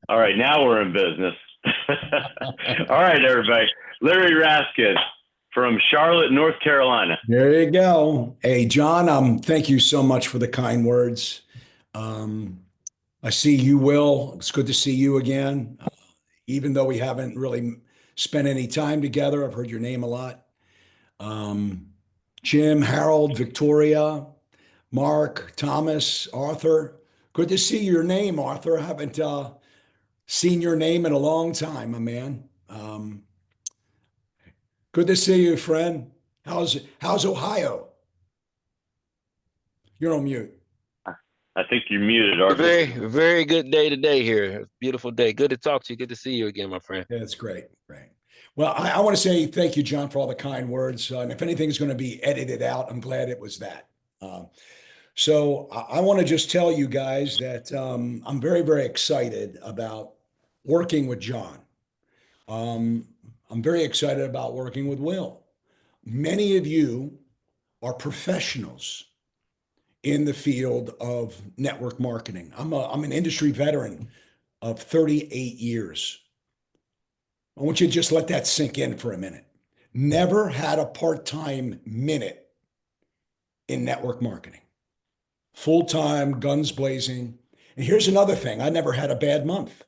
All right, now we're in business. All right, everybody. Larry Raskin from Charlotte, North Carolina. There you go. Hey, John, thank you so much for the kind words. Um, I see you, Will. It's good to see you again. Even though we haven't really spent any time together, I've heard your name a lot. Um, Jim, Harold, Victoria, Mark, Thomas, Arthur. Good to see your name, Arthur. I haven't seen your name in a long time, my man. Good to see you, friend. How's Ohio? You're on mute. I think you're muted, A Arthur. very good day today here. Beautiful day. Good to talk to you. Good to see you again, my friend. That's great. Great. Well, I want to say thank you, John, for all the kind words. And if anything is going to be edited out, I'm glad it was that. So I want to just tell you guys that I'm very, very excited about working with John. Um, I'm very excited about working with Will. Many of you are professionals in the field of network marketing. I'm an industry veteran of 38 years. I want you to just let that sink in for a minute. Never had a part-time minute in network marketing. Full-time, guns blazing. And here's another thing. I never had a bad month.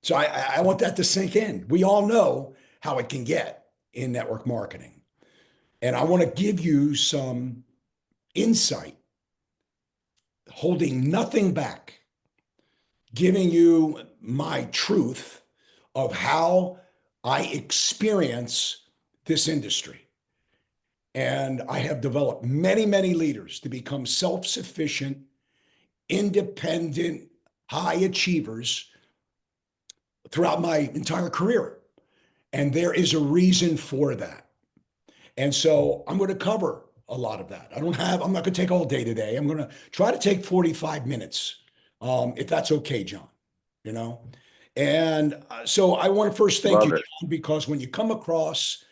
So I want that to sink in. We all know how it can get in network marketing. And I want to give you some insight, holding nothing back, giving you my truth of how I experience this industry. And I have developed many, many leaders to become self-sufficient, independent, high achievers throughout my entire career. And there is a reason for that. And so I'm going to cover a lot of that. I'm not going to take all day today. I'm going to try to take 45 minutes, if that's okay, John, you know? And so I want to first thank you, Love it. John, because when you come across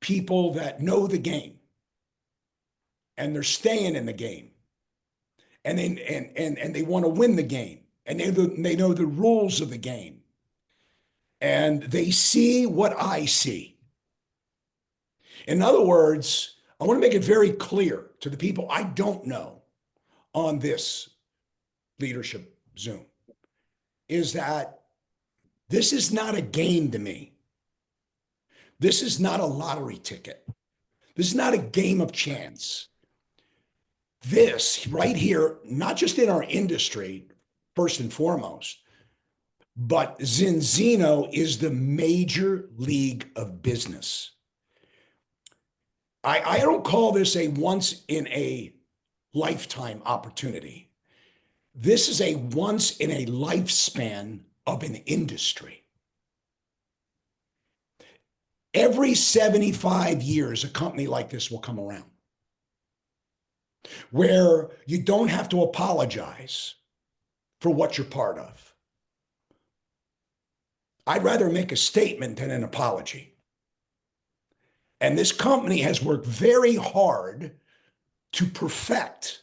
people that know the game and they're staying in the game and they want to win the game and they know the rules of the game and they see what I see. In other words, I want to make it very clear to the people I don't know on this leadership Zoom is that this is not a game to me. This is not a lottery ticket. This is not a game of chance. This right here, not just in our industry, first and foremost, but Zinzino is the major league of business. I don't call this a once in a lifetime opportunity. This is a once in a lifespan of an industry. Every 75 years, a company like this will come around where you don't have to apologize for what you're part of. I'd rather make a statement than an apology. And this company has worked very hard to perfect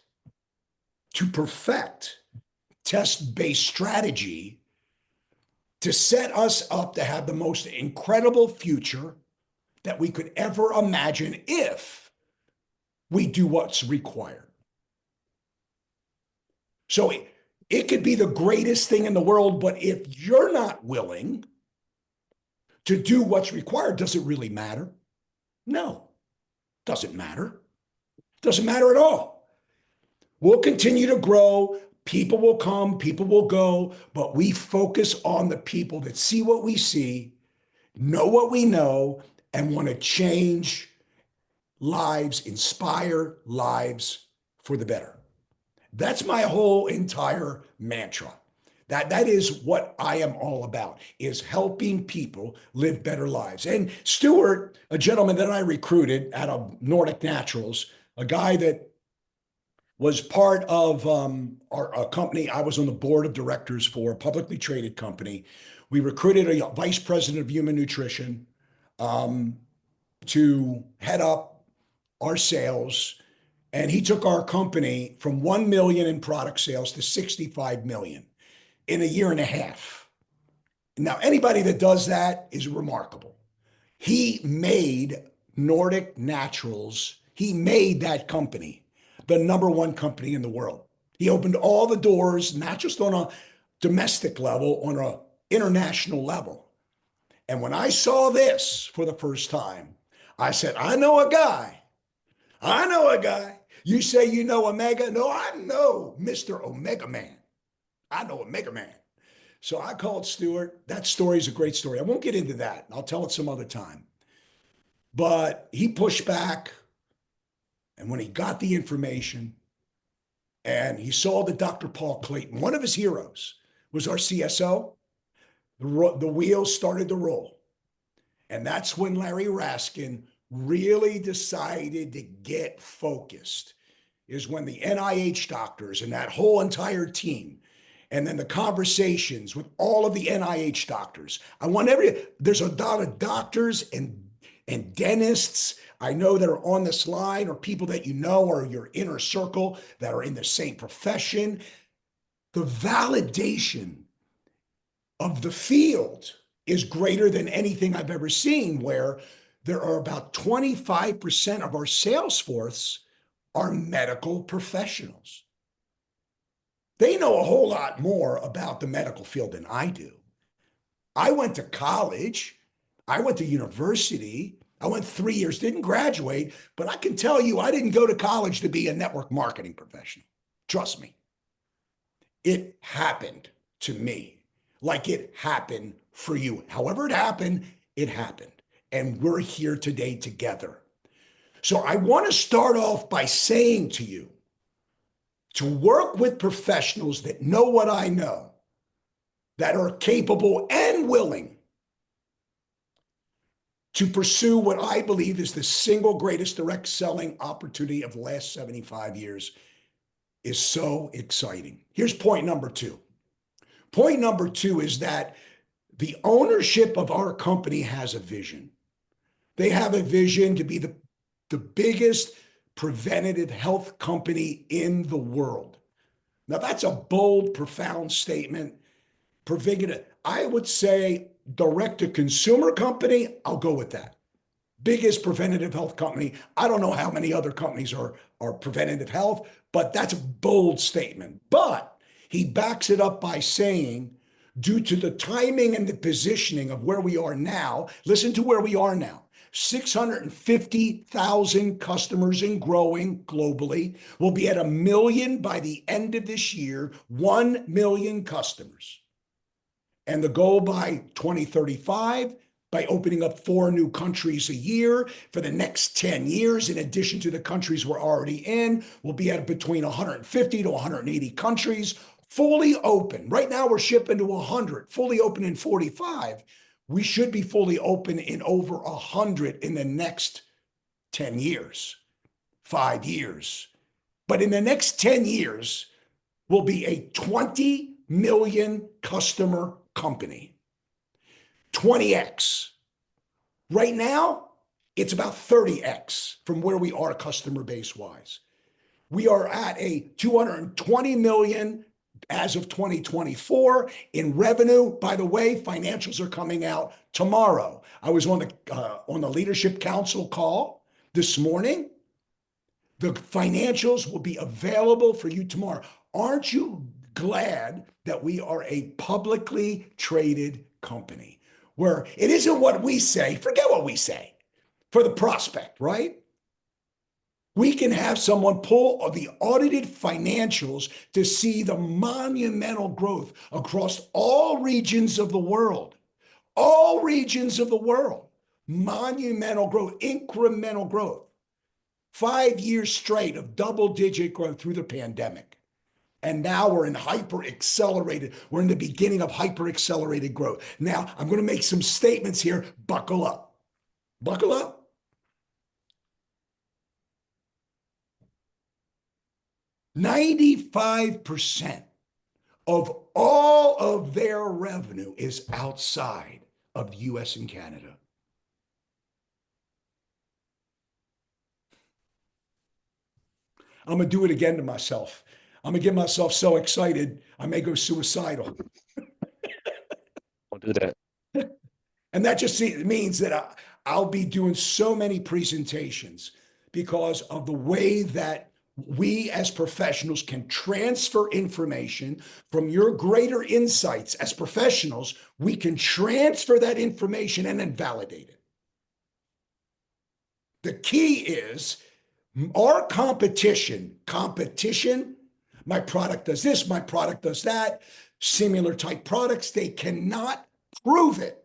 test-based strategy to set us up to have the most incredible future that we could ever imagine if we do what's required. So it could be the greatest thing in the world, but if you're not willing to do what's required, does it really matter? No, doesn't matter. Doesn't matter at all. We'll continue to grow. People will come, people will go, but we focus on the people that see what we see, know what we know, and want to change lives, inspire lives for the better. That's my whole entire mantra. That is what I am all about, is helping people live better lives. And Stuart, a gentleman that I recruited out of Nordic Naturals, a guy that was part of a company I was on the board of directors for, a publicly traded company. We recruited a vice president of human nutrition to head up our sales. And he took our company from 1 million in product sales to 65 million. in a year and a half. Now, anybody that does that is remarkable. He made Nordic Naturals, he made that company the #1 company in the world. He opened all the doors, not just on a domestic level, on an international level. And when I saw this for the first time, I said, I know a guy. I know a guy. You say you know Omega? No, I know Mr. Omega Man. I know Omega Man. So I called Stuart. That story is a great story. I won't get into that. I'll tell it some other time. But he pushed back. And when he got the information and he saw that Dr. Paul Clayton, one of his heroes, was our CSO, the wheels started to roll. And that's when Larry Raskin really decided to get focused, is when the NIH doctors and that whole entire team, and then the conversations with all of the NIH doctors. There's a lot of doctors and dentists I know that are on this line, or people that you know or your inner circle that are in the same profession. The validation of the field is greater than anything I've ever seen, where there are about 25% of our sales force are medical professionals. They know a whole lot more about the medical field than I do. I went to college. I went to university. I went 3 years, didn't graduate, but I can tell you I didn't go to college to be a network marketing professional. Trust me. It happened to me like it happened for you. However it happened, it happened. And we're here today together. So I want to start off by saying to you, to work with professionals that know what I know, that are capable and willing to pursue what I believe is the single greatest direct selling opportunity of the last 75 years, is so exciting. Here's point number 2. Point number 2 is that the ownership of our company has a vision. They have a vision to be the biggest preventative health company in the world. Now, that's a bold, profound statement. I would say direct-to-consumer company, I'll go with that. Biggest preventative health company. I don't know how many other companies are preventative health, but that's a bold statement. But he backs it up by saying, due to the timing and the positioning of where we are now, listen to where we are now. 650,000 customers and growing globally. We'll be at 1 million by the end of this year, 1 million customers. And the goal by 2035, by opening up 4 new countries a year for the next 10 years, in addition to the countries we're already in, we'll be at between 150 to 180 countries, fully open. Right now, we're shipping to 100, fully open in 45. We should be fully open in over 100 in the next 10 years, 5 years. But in the next 10 years, we'll be a 20 million customer company. 20x. Right now, it's about 30x from where we are customer base wise. We are at a 220 million as of 2024 in revenue. By the way, financials are coming out tomorrow. I was on the Leadership Council call this morning. The financials will be available for you tomorrow. Aren't you glad that we are a publicly traded company where it isn't what we say, forget what we say, for the prospect, right? We can have someone pull the audited financials to see the monumental growth across all regions of the world. All regions of the world. Monumental growth, incremental growth. 5 years straight of double-digit growth through the pandemic. And now we're in we're in the beginning of hyper-accelerated growth. Now, I'm going to make some statements here. Buckle up. Buckle up. 95% of all of their revenue is outside of the US and Canada. I'm going to do it again to myself. I'm going to get myself so excited, I may go suicidal. do that. And that just means that I'll be doing so many presentations because of the way that we as professionals can transfer information from your greater insights as professionals. We can transfer that information and then validate it. The key is our competition, my product does this, my product does that, similar type products, they cannot prove it.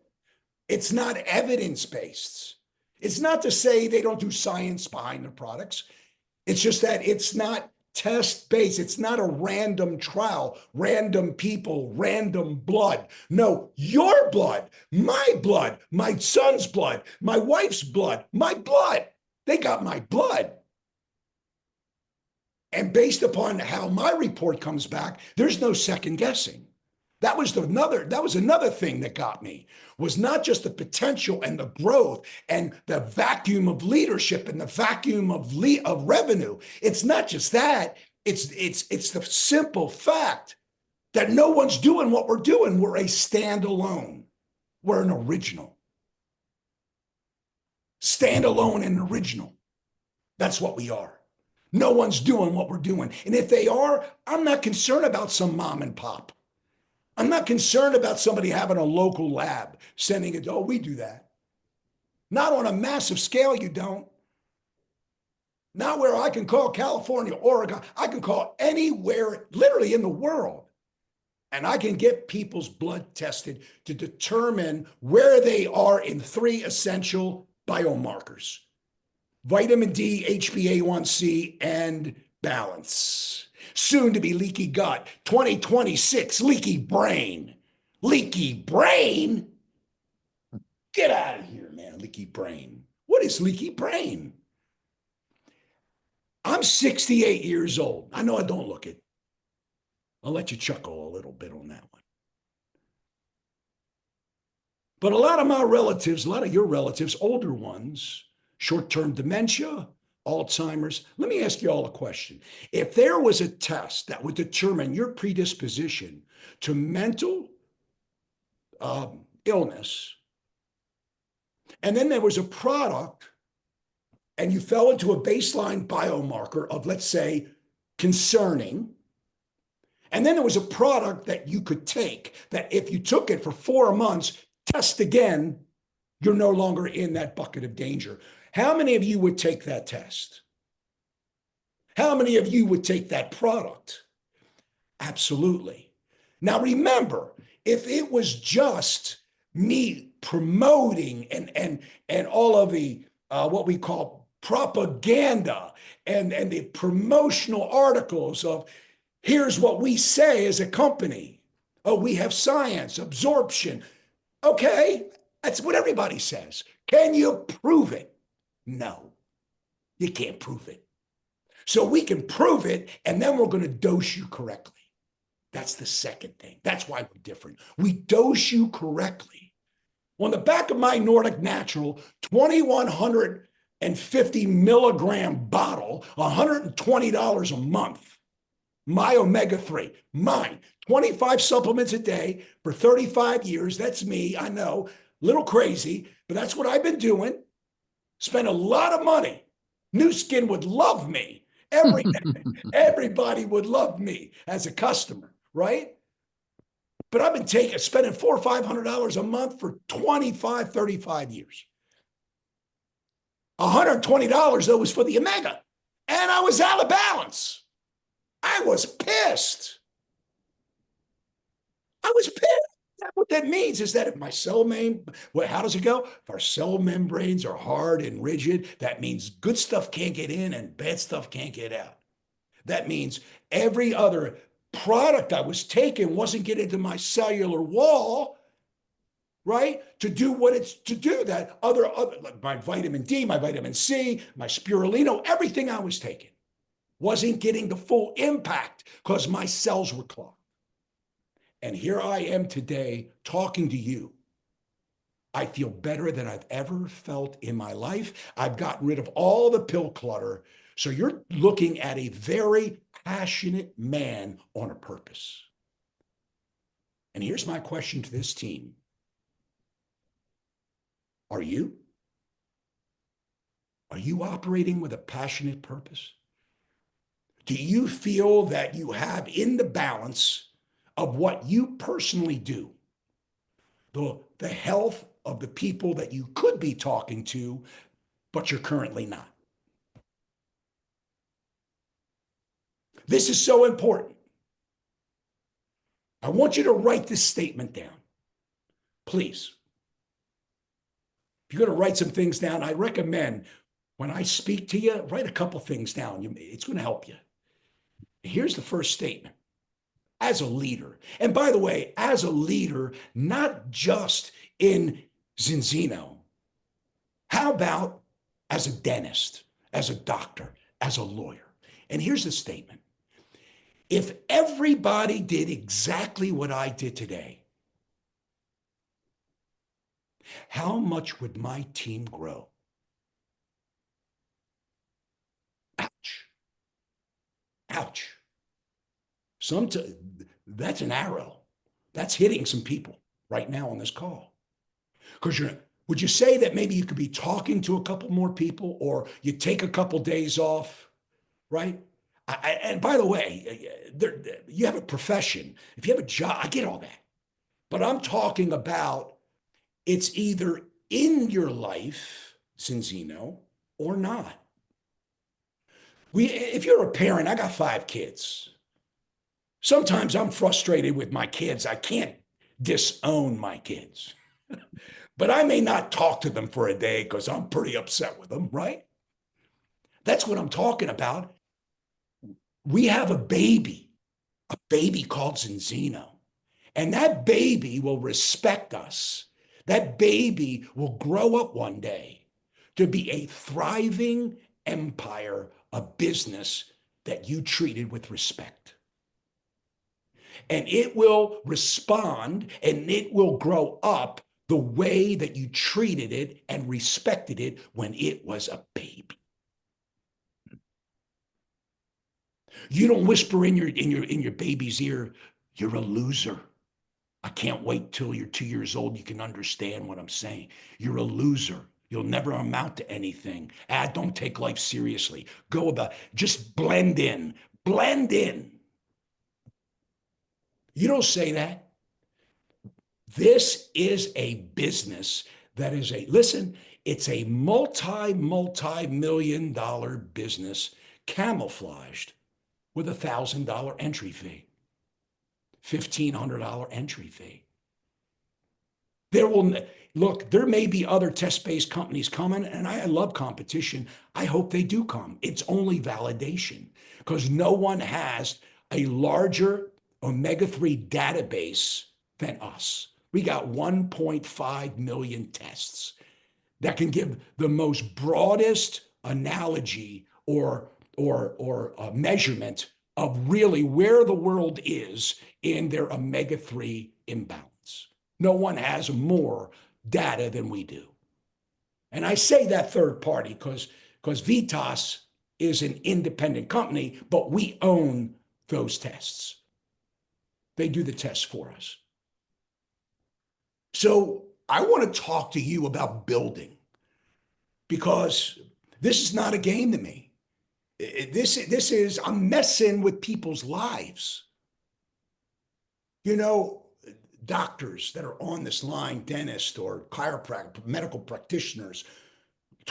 It's not evidence-based. It's not to say they don't do science behind their products. It's just that it's not test-based. It's not a random trial, random people, random blood. No, your blood, my son's blood, my wife's blood, my blood. They got my blood. And based upon how my report comes back, there's no second guessing. That was another thing that got me, was not just the potential and the growth and the vacuum of leadership and the vacuum of revenue. It's not just that. It's the simple fact that no one's doing what we're doing. We're a standalone. We're an original. Standalone and original. That's what we are. No one's doing what we're doing. And if they are, I'm not concerned about some mom and pop. I'm not concerned about somebody having a local lab sending it. Oh, we do that. Not on a massive scale, you don't. Not where I can call California, Oregon. I can call anywhere, literally in the world. And I can get people's blood tested to determine where they are in 3 essential biomarkers: vitamin D, HbA1c, and balance. Soon to be leaky gut. 2026, leaky brain. Leaky brain? Get out of here, man, leaky brain. What is leaky brain? I'm 68 years old. I know I don't look it. I'll let you chuckle a little bit on that one. But a lot of my relatives, a lot of your relatives, older ones, short-term dementia, Alzheimer's. Let me ask you all a question. If there was a test that would determine your predisposition to mental illness, and then there was a product and you fell into a baseline biomarker of, let's say, concerning, and then there was a product that you could take that if you took it for 4 months, test again, you're no longer in that bucket of danger. How many of you would take that test? How many of you would take that product? Absolutely. Now remember, if it was just me promoting and all of the what we call propaganda and the promotional articles of here's what we say as a company. Oh, we have science, absorption. Okay, that's what everybody says. Can you prove it? No, you can't prove it. So we can prove it, and then we're going to dose you correctly. That's the second thing. That's why we're different. We dose you correctly. On the back of my Nordic Natural 2,150 milligram bottle, $120 a month, my omega-3, mine, 25 supplements a day for 35 years. That's me. I know, a little crazy, but that's what I've been doing. Spent a lot of money. New Skin would love me. Everybody would love me as a customer, right? But I've been spending $400 or $500 a month for 25, 35 years. $120 though was for the Omega. And I was out of balance. I was pissed. What that means is that if my how does it go? If our cell membranes are hard and rigid, that means good stuff can't get in and bad stuff can't get out. That means every other product I was taking wasn't getting to my cellular wall, right? To do what it's to do. That other like my vitamin D, my vitamin C, my spirulina, everything I was taking wasn't getting the full impact because my cells were clogged. And here I am today talking to you. I feel better than I've ever felt in my life. I've gotten rid of all the pill clutter. So you're looking at a very passionate man on a purpose. And here's my question to this team. Are you? Are you operating with a passionate purpose? Do you feel that you have in the balance of what you personally do, the health of the people that you could be talking to, but you're currently not? This is so important. I want you to write this statement down, please. If you're going to write some things down, I recommend when I speak to you, write a couple things down. It's going to help you. Here's the first statement. As a leader, and by the way, as a leader, not just in Zinzino, how about as a dentist, as a doctor, as a lawyer? And here's the statement. If everybody did exactly what I did today, how much would my team grow? Ouch. Ouch. That's an arrow. That's hitting some people right now on this call. Because would you say that maybe you could be talking to a couple more people, or you take a couple days off, right? And by the way, you have a profession. If you have a job, I get all that. But I'm talking about it's either in your life, Cinzino, or not. If you're a parent, I got 5 kids. Sometimes I'm frustrated with my kids. I can't disown my kids. But I may not talk to them for a day because I'm pretty upset with them, right? That's what I'm talking about. We have a baby called Zinzino. And that baby will respect us. That baby will grow up one day to be a thriving empire, a business that you treated with respect. And it will respond and it will grow up the way that you treated it and respected it when it was a baby. You don't whisper in your baby's ear, "You're a loser. I can't wait till you're 2 years old. You can understand what I'm saying. You're a loser. You'll never amount to anything. Don't take life seriously. Go about, just blend in. Blend in." You don't say that. This is a business that is listen, it's a multi-million dollar business camouflaged with $1,000 entry fee, $1,500 entry fee. There may be other test-based companies coming, and I love competition. I hope they do come. It's only validation because no one has a larger omega-3 database than us. We got 1.5 million tests that can give the most broadest analogy or measurement of really where the world is in their omega-3 imbalance. No one has more data than we do. And I say that third party because Vitas is an independent company, but we own those tests. They do the tests for us. So I want to talk to you about building, because this is not a game to me. This is, I'm messing with people's lives. You know, doctors that are on this line, dentists or chiropractors, medical practitioners,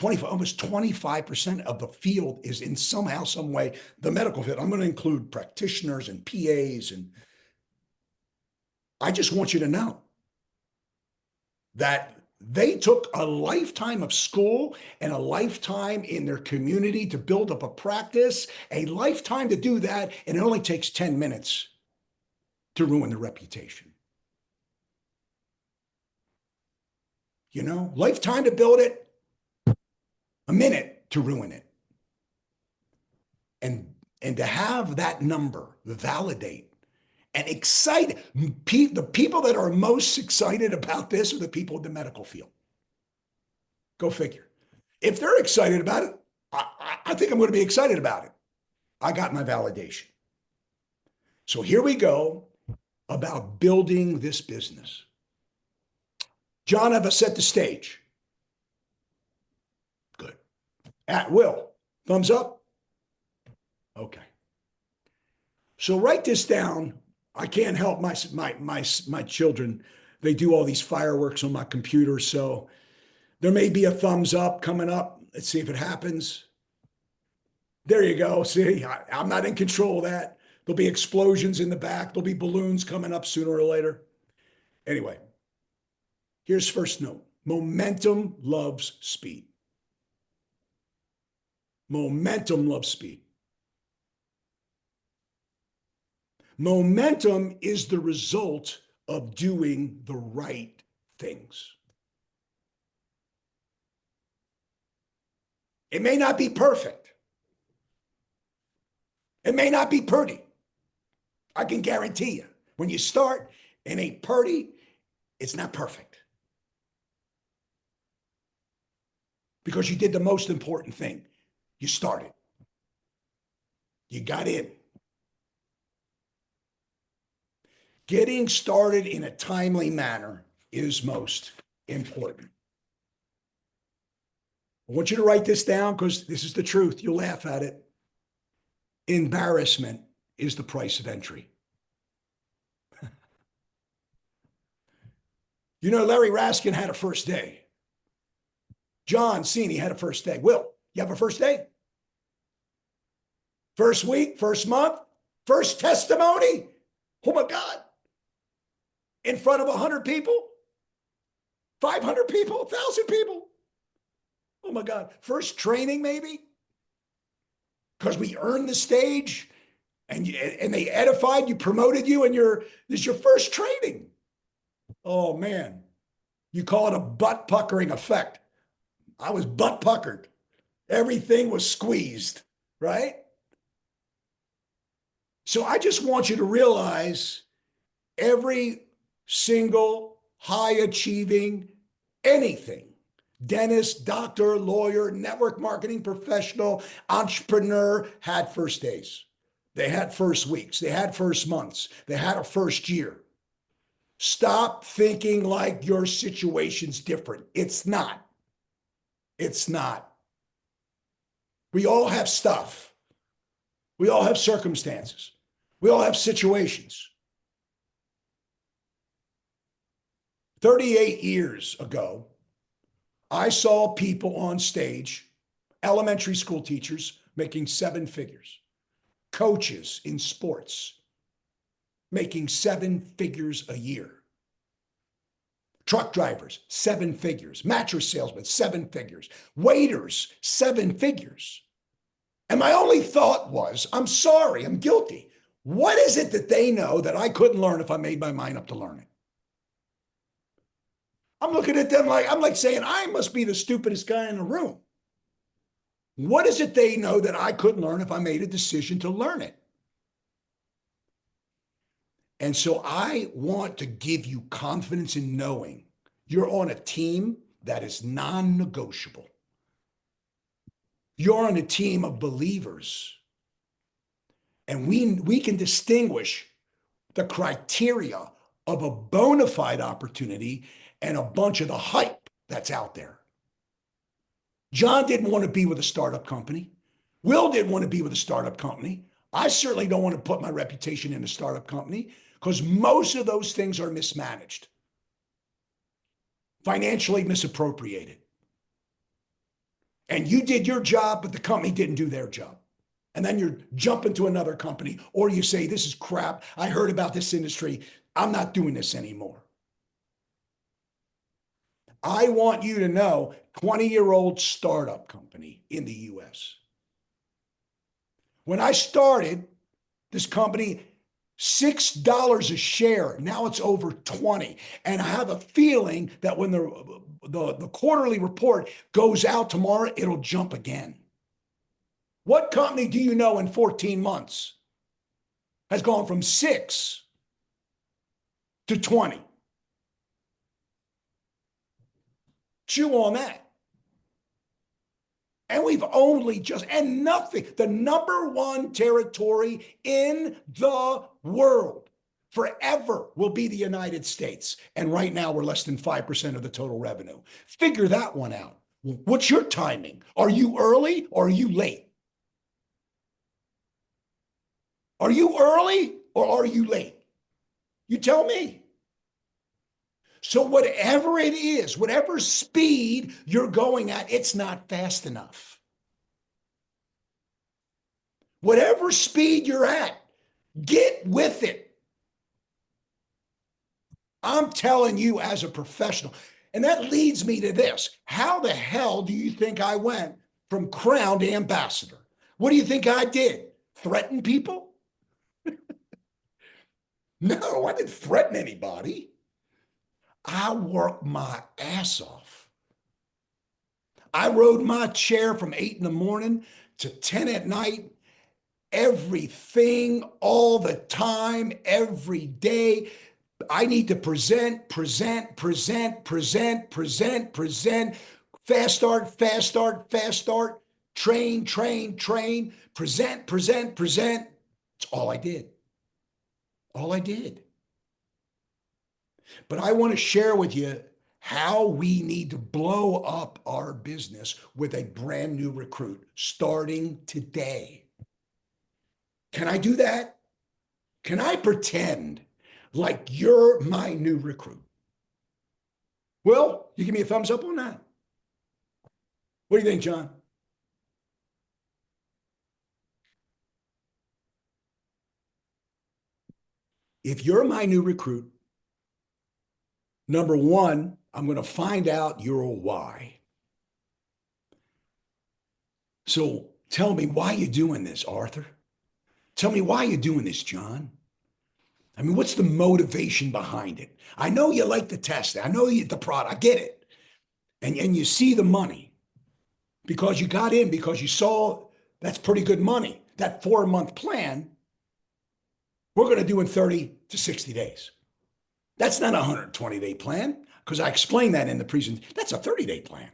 almost 25% of the field is in somehow, some way, the medical field. I'm going to include practitioners and PAs. And I just want you to know that they took a lifetime of school and a lifetime in their community to build up a practice, a lifetime to do that, and it only takes 10 minutes to ruin the reputation. You know, lifetime to build it, a minute to ruin it. And to have that number validate and excite the people that are most excited about this are the people in the medical field. Go figure. If they're excited about it, I think I'm going to be excited about it. I got my validation. So here we go about building this business. John, I've set the stage. At will. Thumbs up? Okay. So write this down. I can't help my children. They do all these fireworks on my computer. So there may be a thumbs up coming up. Let's see if it happens. There you go. See, I'm not in control of that. There'll be explosions in the back. There'll be balloons coming up sooner or later. Anyway, here's first note. Momentum loves speed. Momentum loves speed. Momentum is the result of doing the right things. It may not be perfect. It may not be pretty. I can guarantee you, when you start, it ain't pretty, it's not perfect. Because you did the most important thing. You started. You got in. Getting started in a timely manner is most important. I want you to write this down because this is the truth. You'll laugh at it. Embarrassment is the price of entry. You know, Larry Raskin had a first day. John Cini had a first day. Will, you have a first day? First week, first month, first testimony? Oh my God. In front of 100 people? 500 people? 1,000 people? Oh my God. First training, maybe? Because we earned the stage and they edified you, promoted you, and this is your first training. Oh man. You call it a butt puckering effect. I was butt puckered. Everything was squeezed, right? So I just want you to realize every single high achieving anything, dentist, doctor, lawyer, network marketing professional, entrepreneur had first days. They had first weeks. They had first months. They had a first year. Stop thinking like your situation's different. It's not. It's not. We all have stuff. We all have circumstances. We all have situations. 38 years ago, I saw people on stage, elementary school teachers making 7 figures, coaches in sports making 7 figures a year, truck drivers, 7 figures, mattress salesmen, 7 figures, waiters, 7 figures. And my only thought was, I'm sorry, I'm guilty. What is it that they know that I couldn't learn if I made my mind up to learn it? I'm looking at them like, I'm like saying, I must be the stupidest guy in the room. What is it they know that I couldn't learn if I made a decision to learn it? And so I want to give you confidence in knowing you're on a team that is non-negotiable. You're on a team of believers. And we can distinguish the criteria of a bona fide opportunity and a bunch of the hype that's out there. John didn't want to be with a startup company. Will didn't want to be with a startup company. I certainly don't want to put my reputation in a startup company because most of those things are mismanaged, financially misappropriated. And you did your job, but the company didn't do their job. And then you're jumping to another company, or you say, this is crap. I heard about this industry. I'm not doing this anymore. I want you to know, 20-year-old startup company in the US. When I started this company, $6 a share. Now it's over 20. And I have a feeling that when the quarterly report goes out tomorrow, it'll jump again. What company do you know in 14 months has gone from 6 to 20? Chew on that. And we've only just, and nothing, the number 1 territory in the world forever will be the United States. And right now we're less than 5% of the total revenue. Figure that one out. What's your timing? Are you early or are you late? Are you early or are you late? You tell me. So whatever it is, whatever speed you're going at, it's not fast enough. Whatever speed you're at, get with it. I'm telling you as a professional. And that leads me to this. How the hell do you think I went from crown to ambassador? What do you think I did? Threaten people? No, I didn't threaten anybody. I worked my ass off. I rode my chair from 8 in the morning to 10 at night, everything, all the time, every day. I need to present, present, present, present, present, present, fast start, fast start, fast start, train, train, train, present, present, present. It's all I did. All I did. But I want to share with you how we need to blow up our business with a brand new recruit starting today. Can I do that? Can I pretend like you're my new recruit? Will, you give me a thumbs up on that? What do you think, John? If you're my new recruit, number one, I'm going to find out your why. So tell me why you're doing this, Arthur. Tell me why you're doing this, John. I mean, what's the motivation behind it? I know you like the test. I know you the product. I get it. And you see the money because you got in, because you saw that's pretty good money. That 4-month plan, we're going to do in 30 to 60 days. That's not a 120-day plan because I explained that in the presentation. That's a 30-day plan.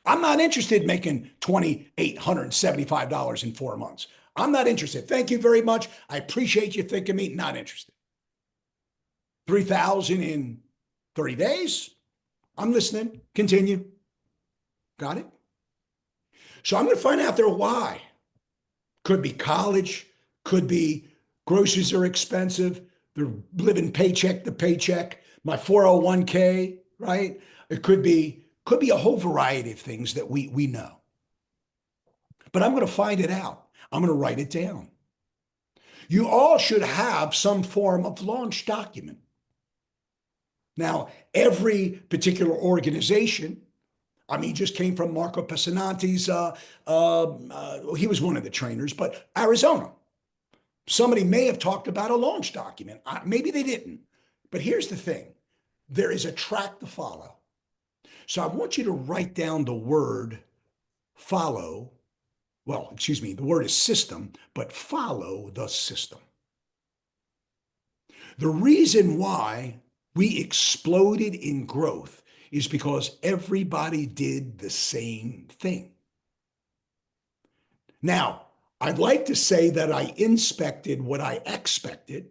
I'm not interested in making $2,875 in 4 months. I'm not interested. Thank you very much. I appreciate you thinking me. Not interested. 3,000 in 30 days. I'm listening. Continue. Got it? So I'm going to find out their why. Could be college, could be groceries are expensive. They're living paycheck to paycheck. My 401k, right? It could be a whole variety of things that we know. But I'm going to find it out. I'm going to write it down. You all should have some form of launch document. Now, every particular organization, I mean, he just came from Marco Pessinanti's, he was one of the trainers, but Arizona. Somebody may have talked about a launch document. Maybe they didn't. But here's the thing. There is a track to follow. So I want you to write down the word follow. Well, excuse me, the word is system, but follow the system. The reason why we exploded in growth is because everybody did the same thing. Now, I'd like to say that I inspected what I expected.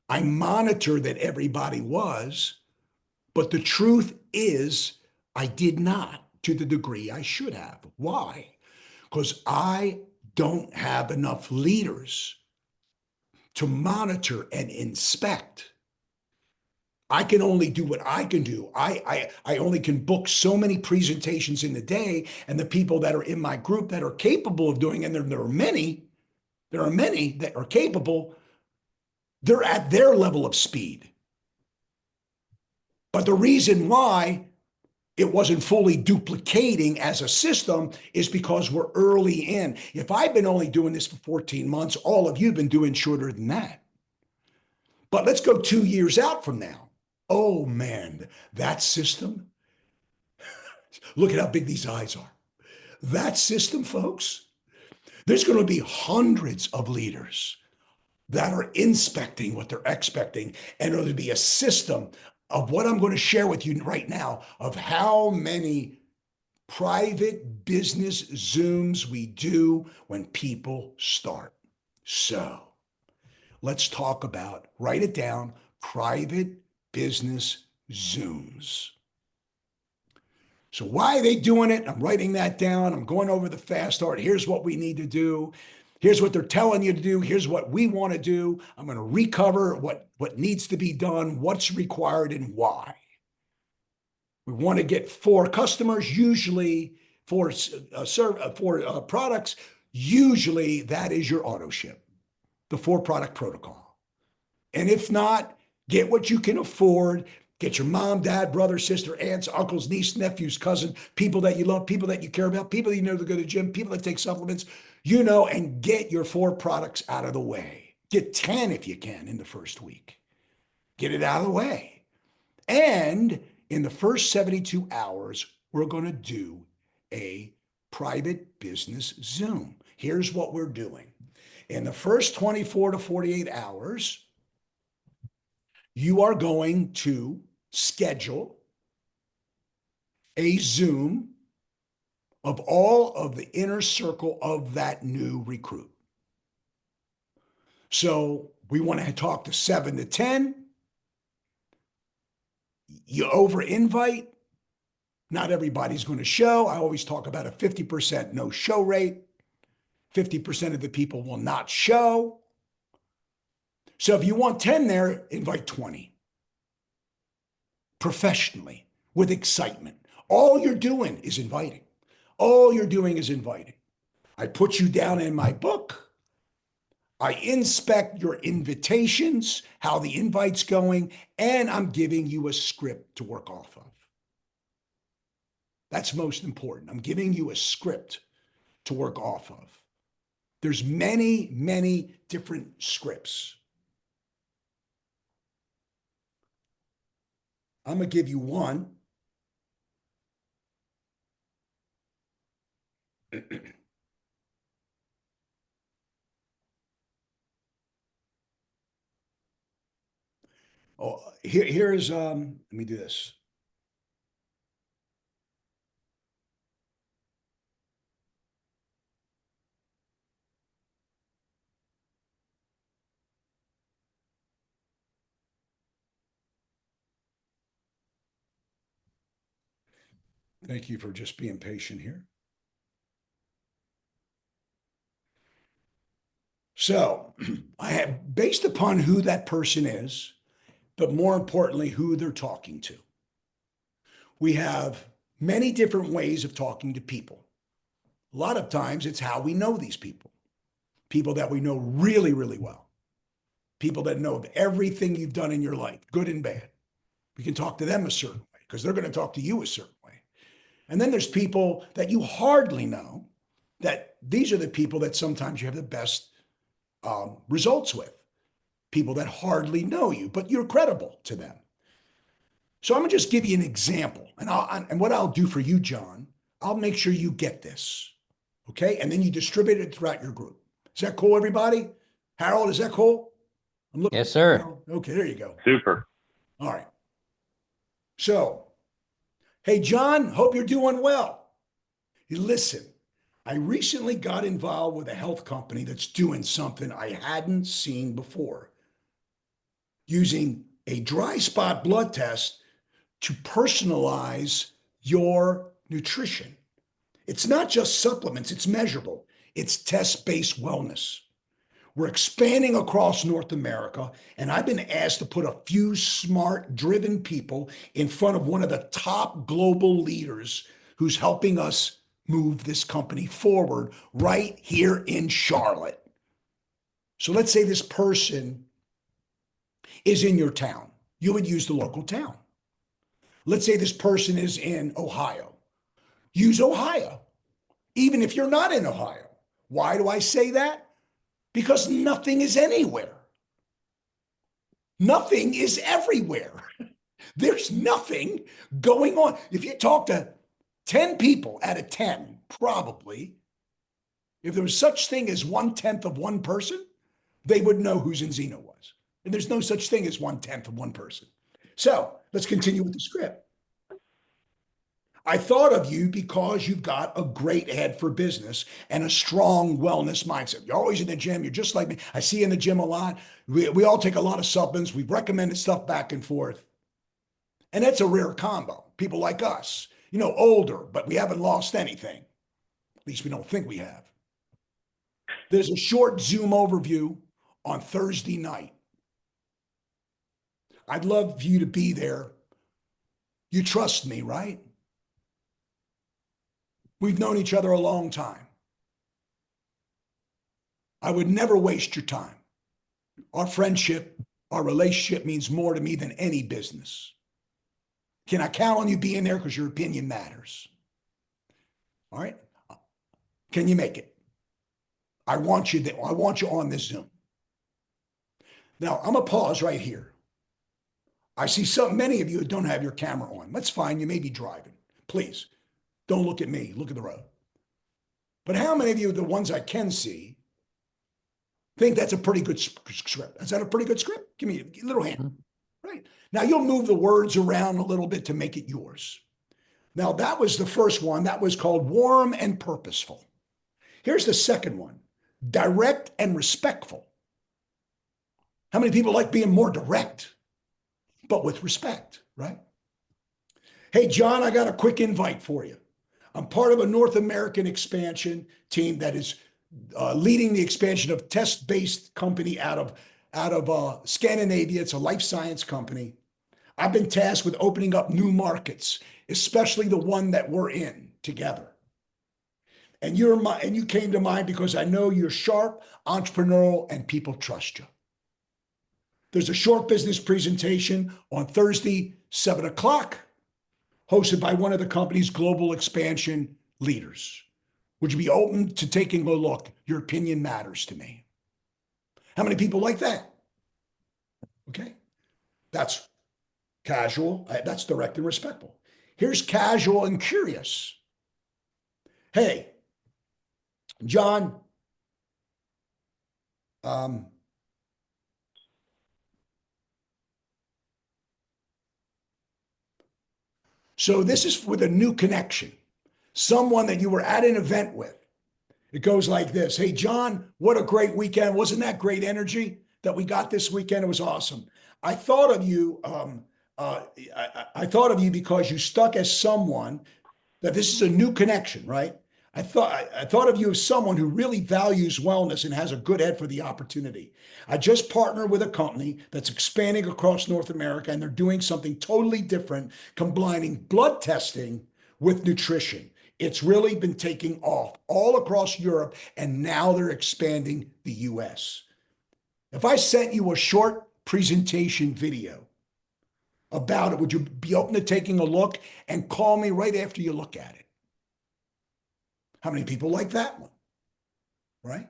I monitored that everybody was, but the truth is I did not to the degree I should have. Why? Because I don't have enough leaders to monitor and inspect. I can only do what I can do. I only can book so many presentations in a day, and the people that are in my group that are capable of doing, and there are many that are capable, they're at their level of speed. But the reason why it wasn't fully duplicating as a system is because we're early in. If I've been only doing this for 14 months, all of you have been doing shorter than that. But let's go 2 years out from now. Oh man, that system, look at how big these eyes are. That system, folks, there's going to be hundreds of leaders that are inspecting what they're expecting, and it'll be a system of what I'm going to share with you right now of how many private business Zooms we do when people start. So let's talk about, write it down, private business Zooms. So why are they doing it? I'm writing that down. I'm going over the fast art. Here's what we need to do. Here's what they're telling you to do. Here's what we want to do. I'm going to recover what needs to be done, what's required, and why. We want to get 4 customers, usually for products. Usually that is your auto ship, the 4-product protocol. And if not, get what you can afford. Get your mom, dad, brother, sister, aunts, uncles, niece, nephews, cousin, people that you love, people that you care about, people that you know that go to the gym, people that take supplements, and get your 4 products out of the way. Get 10 if you can in the first week. Get it out of the way. And in the first 72 hours, we're going to do a private business Zoom. Here's what we're doing. In the first 24 to 48 hours, you are going to schedule a Zoom of all of the inner circle of that new recruit. So we want to talk to 7 to 10. You over invite. Not everybody's going to show. I always talk about a 50% no show rate. 50% of the people will not show. So if you want 10 there, invite 20. Professionally, with excitement. All you're doing is inviting. All you're doing is inviting. I put you down in my book. I inspect your invitations, how the invite's going, and I'm giving you a script to work off of. That's most important. I'm giving you a script to work off of. There's many, many different scripts. I'm going to give you one. Here's, let me do this. Thank you for just being patient here. So I have, based upon who that person is, but more importantly, who they're talking to. We have many different ways of talking to people. A lot of times it's how we know these people. People that we know really, really well. People that know of everything you've done in your life, good and bad. We can talk to them a certain way because they're going to talk to you a certain way. And then there's people that you hardly know, that these are the people that sometimes you have the best results with. People that hardly know you, but you're credible to them. So I'm going to just give you an example. And what I'll do for you, John, I'll make sure you get this. Okay? And then you distribute it throughout your group. Is that cool, everybody? Harold, is that cool? I'm looking. Yes, sir. Okay, there you go. Super. All right. So, hey, John, hope you're doing well. Listen, I recently got involved with a health company that's doing something I hadn't seen before, using a dry spot blood test to personalize your nutrition. It's not just supplements, it's measurable. It's test-based wellness. We're expanding across North America, and I've been asked to put a few smart, driven people in front of one of the top global leaders who's helping us move this company forward right here in Charlotte. So let's say this person is in your town. You would use the local town. Let's say this person is in Ohio. Use Ohio, even if you're not in Ohio. Why do I say that? Because nothing is anywhere. Nothing is everywhere. There's nothing going on. If you talk to 10 people out of 10, probably, if there was such thing as 1/10 of one person, they would know who Zinzino was. And there's no such thing as 1/10 of one person. So let's continue with the script. I thought of you because you've got a great head for business and a strong wellness mindset. You're always in the gym. You're just like me. I see you in the gym a lot. We all take a lot of supplements. We've recommended stuff back and forth. And that's a rare combo. People like us. older, but we haven't lost anything. At least we don't think we have. There's a short Zoom overview on Thursday night. I'd love for you to be there. You trust me, right? We've known each other a long time. I would never waste your time. Our friendship, our relationship means more to me than any business. Can I count on you being there because your opinion matters? All right? Can you make it? I want you there. I want you on this Zoom. Now, I'm going to pause right here. I see many of you don't have your camera on. That's fine. You may be driving. Please, don't look at me. Look at the road. But how many of you, the ones I can see, think that's a pretty good script? Is that a pretty good script? Give me a little hand. Right. Now, you'll move the words around a little bit to make it yours. Now, that was the first one. That was called warm and purposeful. Here's the second one, direct and respectful. How many people like being more direct, but with respect, right? Hey, John, I got a quick invite for you. I'm part of a North American expansion team that is leading the expansion of test-based company out of Scandinavia. It's a life science company. I've been tasked with opening up new markets, especially the one that we're in together. And you came to mind because I know you're sharp, entrepreneurial, and people trust you. There's a short business presentation on Thursday, 7 o'clock, hosted by one of the company's global expansion leaders. Would you be open to taking a look? Your opinion matters to me. How many people like that? Okay. That's casual. That's direct and respectful. Here's casual and curious. Hey, John, so this is with a new connection, someone that you were at an event with. It goes like this. Hey, John, what a great weekend. Wasn't that great energy that we got this weekend? It was awesome. I thought of you. I thought of you because you stuck as someone that this is a new connection, right? I thought of you as someone who really values wellness and has a good head for the opportunity. I just partnered with a company that's expanding across North America, and they're doing something totally different, combining blood testing with nutrition. It's really been taking off all across Europe, and now they're expanding the US. If I sent you a short presentation video about it, would you be open to taking a look and call me right after you look at it? How many people like that one? Right?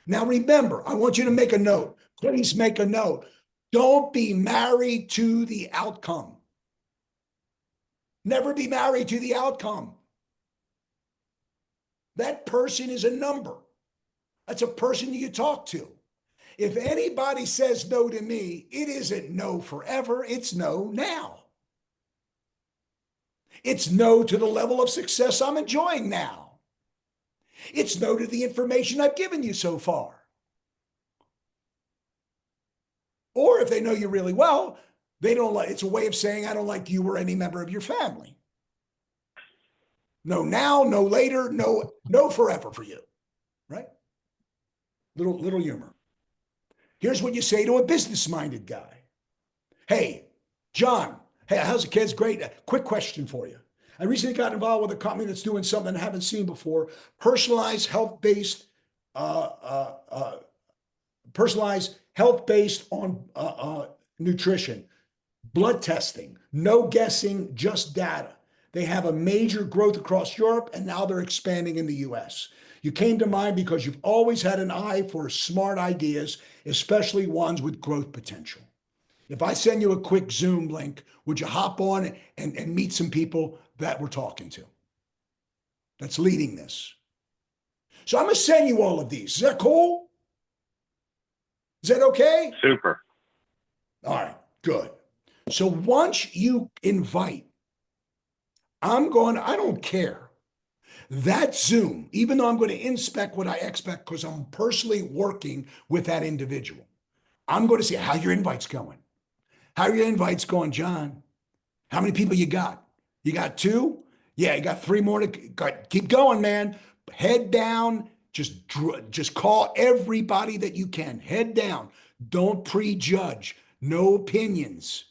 Now remember, I want you to make a note. Please make a note. Don't be married to the outcome. Never be married to the outcome. That person is a number. That's a person you talk to. If anybody says no to me, it isn't no forever. It's no now. It's no to the level of success I'm enjoying now. It's no to the information I've given you so far. Or if they know you really well, they don't like, it's a way of saying, I don't like you or any member of your family. No now, no later, no forever for you, right? Little humor. Here's what you say to a business-minded guy. Hey, John, hey, how's the kids? Great. Quick question for you. I recently got involved with a company that's doing something I haven't seen before, personalized health-based on nutrition, blood testing, no guessing, just data. They have a major growth across Europe, and now they're expanding in the US. You came to mind because you've always had an eye for smart ideas, especially ones with growth potential. If I send you a quick Zoom link, would you hop on and meet some people that we're talking to that's leading this? So I'm going to send you all of these. Is that cool? Is that okay? Super. All right, good. So once you invite, I don't care. That Zoom, even though I'm going to inspect what I expect because I'm personally working with that individual, I'm going to see how your invite's going. How are your invites going, John? How many people you got? You got 2? Yeah, you got 3 more to keep going, man. Head down. Just call everybody that you can. Head down. Don't prejudge. No opinions,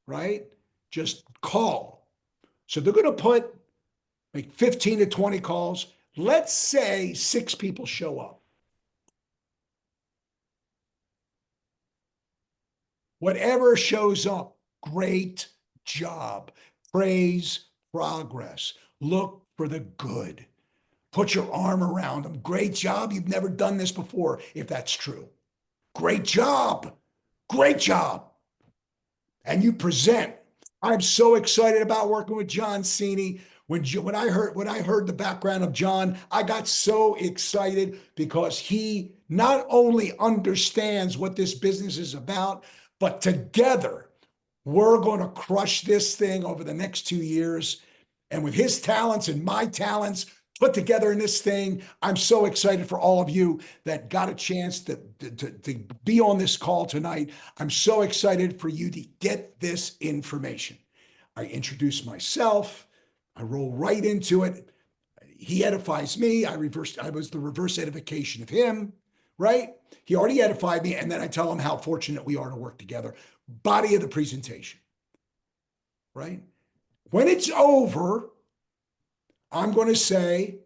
right? Just call. So they're going to put like 15 to 20 calls. Let's say 6 people show up. Whatever shows up, great job. Praise progress. Look for the good. Put your arm around them. Great job. You've never done this before, if that's true. Great job. Great job. And you present. I'm so excited about working with John Cini. When I heard the background of John, I got so excited because he not only understands what this business is about, but together we're going to crush this thing over the next 2 years. And with his talents and my talents put together in this thing, I'm so excited for all of you that got a chance to be on this call tonight. I'm so excited for you to get this information. I introduce myself. I roll right into it. He edifies me. I was the reverse edification of him, right? He already edified me. And then I tell him how fortunate we are to work together. Body of the presentation, right? When it's over, I'm going to say,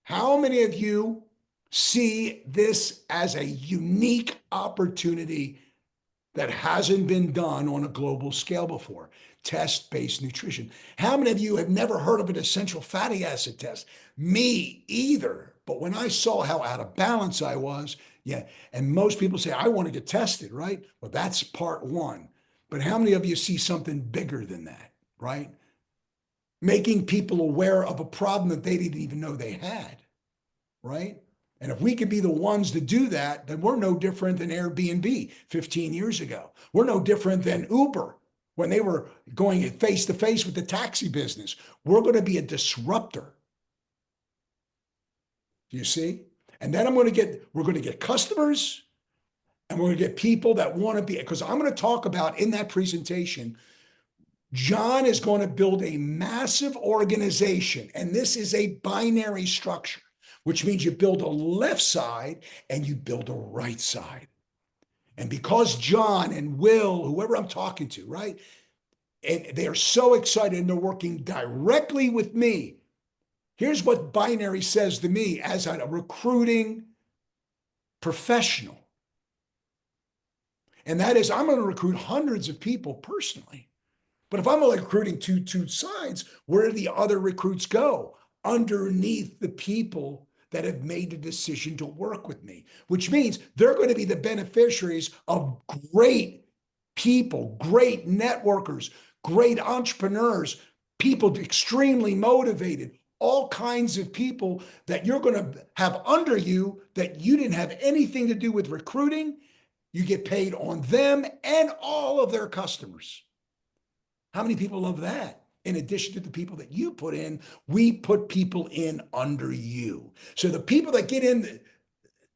how many of you see this as a unique opportunity that hasn't been done on a global scale before? Test-based nutrition. How many of you have never heard of an essential fatty acid test? Me either. But when I saw how out of balance I was, yeah, and most people say, I want to get tested, right? Well, that's part one. But how many of you see something bigger than that, right? Making people aware of a problem that they didn't even know they had, right? And if we could be the ones to do that, then we're no different than Airbnb 15 years ago. We're no different than Uber when they were going face to face with the taxi business. We're going to be a disruptor. Do you see? And then we're going to get customers, and we're going to get people that want to be, because I'm going to talk about in that presentation, John is going to build a massive organization, and this is a binary structure, which means you build a left side and you build a right side. And because John and Will, whoever I'm talking to, right, and they are so excited and they're working directly with me, here's what binary says to me as a recruiting professional. And that is, I'm going to recruit hundreds of people personally. But if I'm only recruiting two sides, where do the other recruits go? Underneath the people that have made the decision to work with me, which means they're going to be the beneficiaries of great people, great networkers, great entrepreneurs, people extremely motivated, all kinds of people that you're going to have under you that you didn't have anything to do with recruiting. You get paid on them and all of their customers. How many people love that? In addition to the people that you put in, we put people in under you. So the people that get in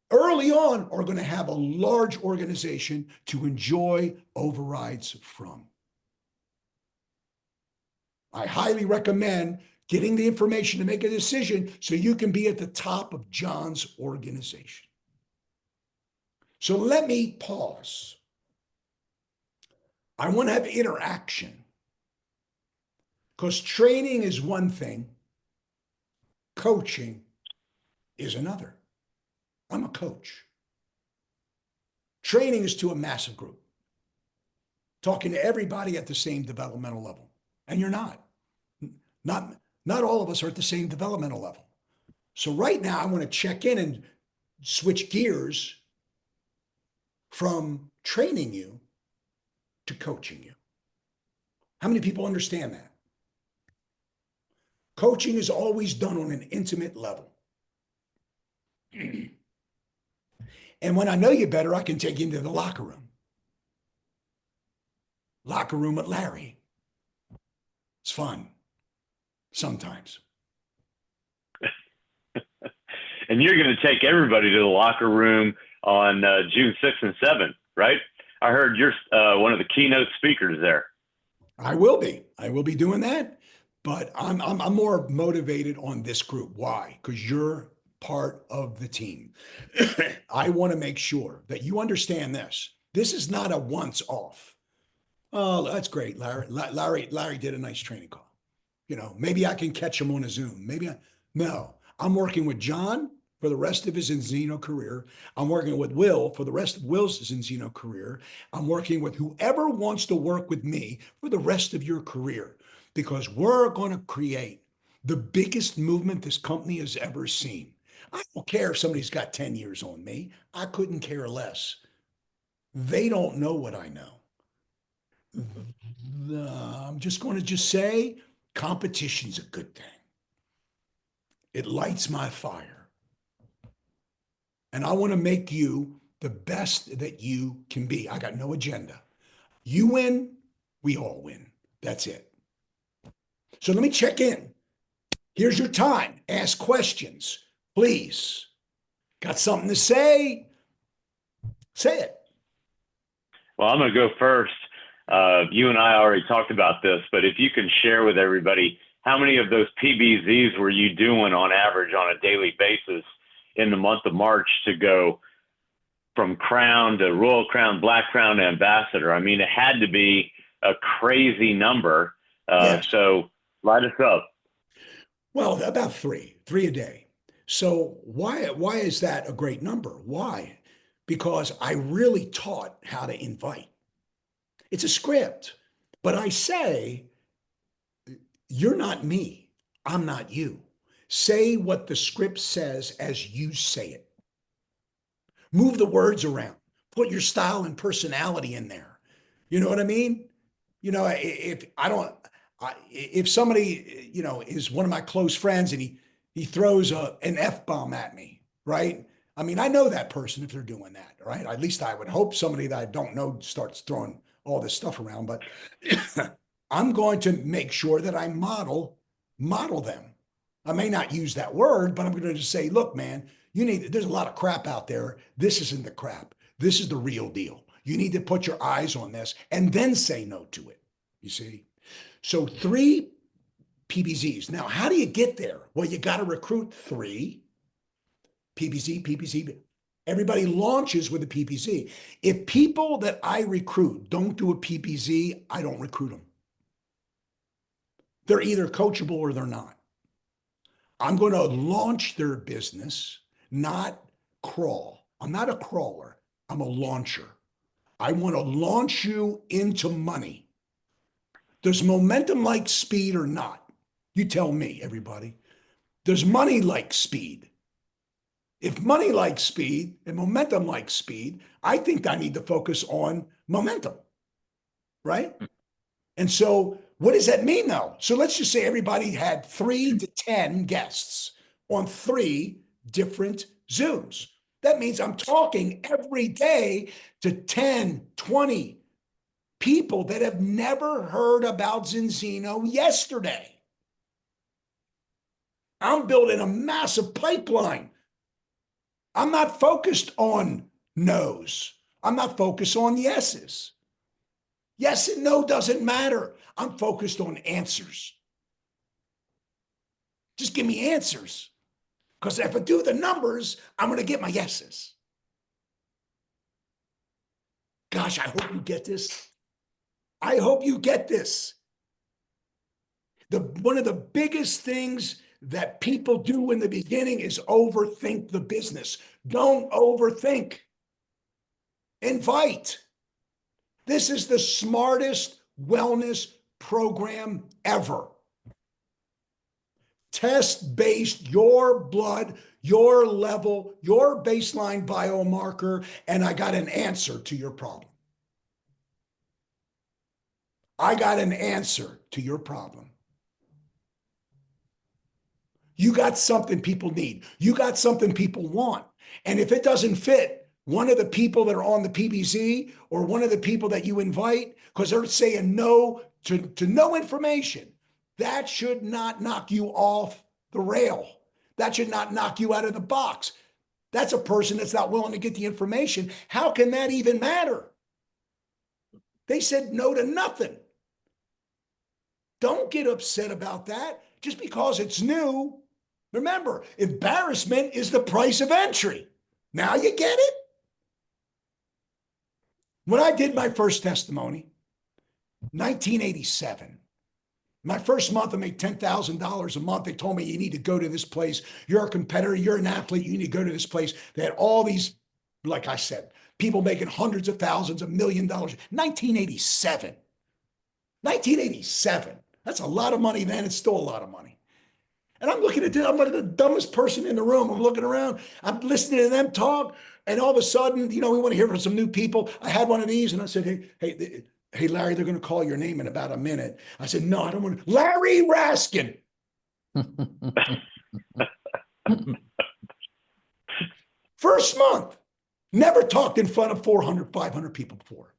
early on are going to have a large organization to enjoy overrides from. I highly recommend getting the information to make a decision so you can be at the top of John's organization. So let me pause. I want to have interaction. Because training is one thing, coaching is another. I'm a coach. Training is to a massive group, talking to everybody at the same developmental level. And you're not. Not all of us are at the same developmental level. So right now, I want to check in and switch gears from training you to coaching you. How many people understand that? Coaching is always done on an intimate level. And when I know you better, I can take you into the locker room. Locker room at Larry. It's fun. Sometimes. And you're going to take everybody to the locker room on June 6th and 7th, right? I heard you're one of the keynote speakers there. I will be. I will be doing that. But I'm more motivated on this group. Why? Because you're part of the team. I want to make sure that you understand this. This is not a once off. Oh, that's great, Larry. Larry did a nice training call. You know, maybe I can catch him on a Zoom. No, I'm working with John for the rest of his Enzino career. I'm working with Will for the rest of Will's Enzino career. I'm working with whoever wants to work with me for the rest of your career, because we're going to create the biggest movement this company has ever seen. I don't care if somebody's got 10 years on me. I couldn't care less. They don't know what I know. I'm just going to just say competition's a good thing. It lights my fire. And I want to make you the best that you can be. I got no agenda. You win, we all win. That's it. So let me check in. Here's your time. Ask questions, please. Got something to say? Say it. Well, I'm going to go first. You and I already talked about this, but if you can share with everybody, how many of those PBZs were you doing on average on a daily basis in the month of March to go from crown to Royal Crown, Black Crown to Ambassador? I mean, it had to be a crazy number. Yes. So light us up. Well, about three a day. So why is that a great number? Why? Because I really taught how to invite. It's a script, but I say, you're not me. I'm not you. Say what the script says as you say it. Move the words around. Put your style and personality in there. You know what I mean? You know, if somebody, you know, is one of my close friends and he throws an F-bomb at me, right? I mean, I know that person if they're doing that, right? At least I would hope somebody that I don't know starts throwing all this stuff around, but I'm going to make sure that I model them. I may not use that word, but I'm going to just say, look, man, there's a lot of crap out there. This isn't the crap. This is the real deal. You need to put your eyes on this and then say no to it. You see? So 3 PBZs. Now, how do you get there? Well, you got to recruit 3 PBZ. Everybody launches with a PBZ. If people that I recruit don't do a PBZ, I don't recruit them. They're either coachable or they're not. I'm going to launch their business, not crawl. I'm not a crawler. I'm a launcher. I want to launch you into money. Does momentum like speed or not? You tell me, everybody. Does money like speed? If money likes speed and momentum likes speed, I think I need to focus on momentum, right? And so what does that mean though? So let's just say everybody had 3 to 10 guests on 3 different Zooms. That means I'm talking every day to 10, 20 people that have never heard about Zinzino yesterday. I'm building a massive pipeline. I'm not focused on no's. I'm not focused on yeses. Yes and no doesn't matter. I'm focused on answers. Just give me answers. Because if I do the numbers, I'm going to get my yeses. Gosh, I hope you get this. I hope you get this. One of the biggest things that people do in the beginning is overthink the business. Don't overthink. Invite. This is the smartest wellness program ever. Test-based, your blood, your level, your baseline biomarker, and I got an answer to your problem. I got an answer to your problem. You got something people need. You got something people want. And if it doesn't fit one of the people that are on the PBZ or one of the people that you invite, because they're saying no to no information, that should not knock you off the rail. That should not knock you out of the box. That's a person that's not willing to get the information. How can that even matter? They said no to nothing. Don't get upset about that just because it's new. Remember, embarrassment is the price of entry. Now you get it? When I did my first testimony, 1987, my first month, I made $10,000 a month. They told me, you need to go to this place. You're a competitor. You're an athlete. You need to go to this place. They had all these, like I said, people making hundreds of thousands, $1 million. 1987. 1987. That's a lot of money then. It's still a lot of money. And I'm looking at this. I'm like the dumbest person in the room. I'm looking around. I'm listening to them talk. And all of a sudden, we want to hear from some new people. I had one of these and I said, hey, Larry, they're going to call your name in about a minute. I said, no, I don't want to. Larry Raskin. First month. Never talked in front of 400, 500 people before.